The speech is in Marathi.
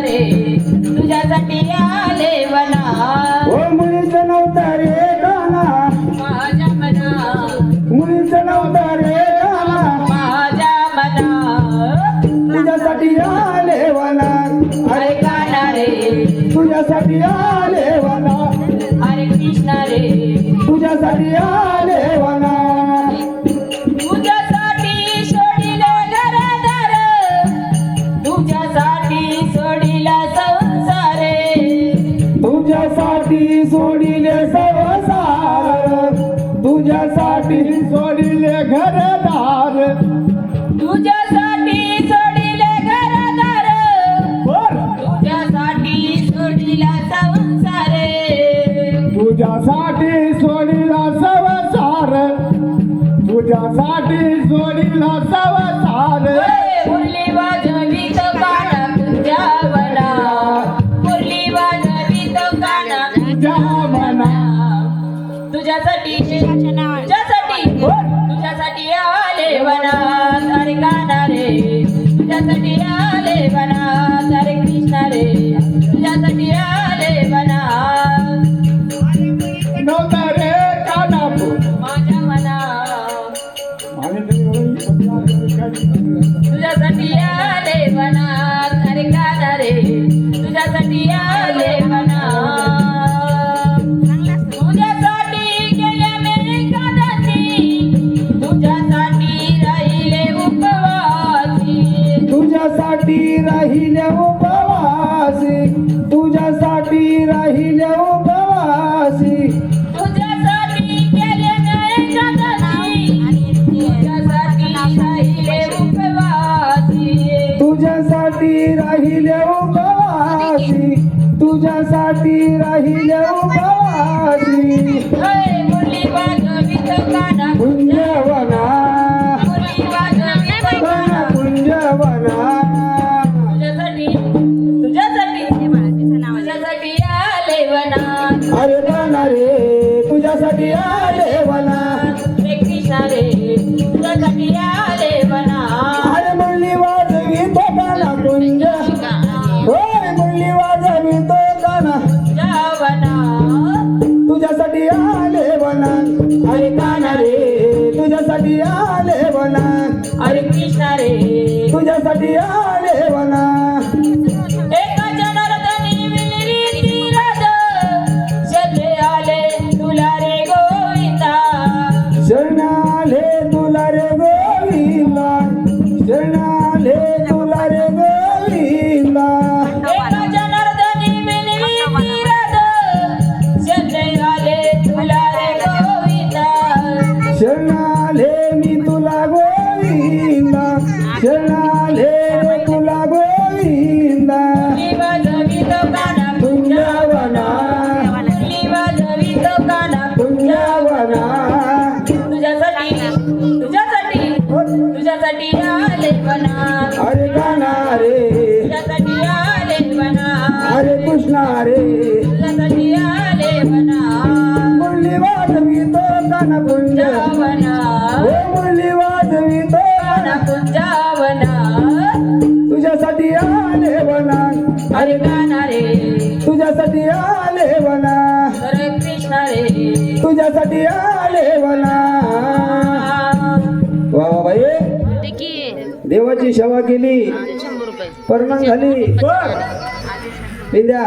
रे तुझ्यासाठी आले वना ओ मुलीचं नव्हता रे गाणा माझ्या मना मुलीचं नव्हता रे गाणा माझ्या मना तुझ्यासाठी आले वना अरे गाणा रे तुझ्यासाठी आले वना अरे कृष्ण रे तुझ्यासाठी आले वना तुझ्यासाठी सोडिले घरदार तुझ्यासाठी सोडिला संसारे तुझ्यासाठी सोडिले संसार तुझ्यासाठी सोडिले घरदार तुझ्यासाठी सोडिले घरदार बर तुझ्यासाठी सोडिला संसारे तुझ्यासाठी सोडिला संसार तुझ्यासाठी सोडिला संसार मुरली वाजवी तो गाणं तुझ्या वना मुरली वाजवी तो गाणं तुझ्या मना तुझ्यासाठी तुझ्यासाठी आले वनात अरे गाणा रे तुझ्यासाठी आले वनात अरे कृष्ण रे तुझ्यासाठी आले वनात नव्हता रे कानापूर माझ्या मना तुझ्यासाठी आले वनात अरे गाणा रे तुझ्यासाठी आले वनात तुझ्यासाठी गेल्या मी एकादशी तुझ्यासाठी राहिले उपवासी तुझ्यासाठी राहिल्या उपवासी तुझ्यासाठी राहिल्या उपवासी तुझ्यासाठी गेल्या मी एकादशी तुझ्यासाठी राहिले उपवासी तुझ्यासाठी राहिल्या उपवासी तुझ्यासाठी राहिल्या उपवासी मुरली वाजवी तो गाणं कुंजवना मुरली वाजवी तो गाणं कुंजवना तुझ्यासाठी आले वनात अरे गाणा रे तुझ्यासाठी आले वना रे कृष्ण रे तुझ्यासाठी आले वनात अरे मुरली वाजवी तो गाणा कुंज होय मुरली वाजवी तो गाणा जावना तुझ्यासाठी आले वना अरे गाणा रे तुझ्यासाठी आले वना अरे कृष्ण रे तुझ्यासाठी आले वना एका जनार्दनी विलरी तीरात शरणे आले तुला रे गोविंदा शरणाले तुला रे गोविंदा शरणाले तुला रे गोविंदा एका जनार्दनी विलरी तीरात शरणे आले तुला रे गोविंदा शरणाले मी तुला गोविंदा शरणाले रे तुला गोविंदा मुरली वाजवी तो गाणं कुंजवना मुरली वाजवी तो गाणं कुंजवना तुझ्यासाठी आले वनात अरे गाणा रे तुझ्यासाठी आले वनात अरे कृष्णा रे तुझ्यासाठी आले वनात मुरली वाजवी तो गाणा कुंज जावना ओ मुरली वाजवी तो गाणं कुंजावना तुझ्यासाठी आले वना अरे गाणा रे तुझ्यासाठी आले वना अरे कृष्ण रे तुझ्यासाठी आले वना वा वा बाई देवाची सेवा केली परमान झाली विद्या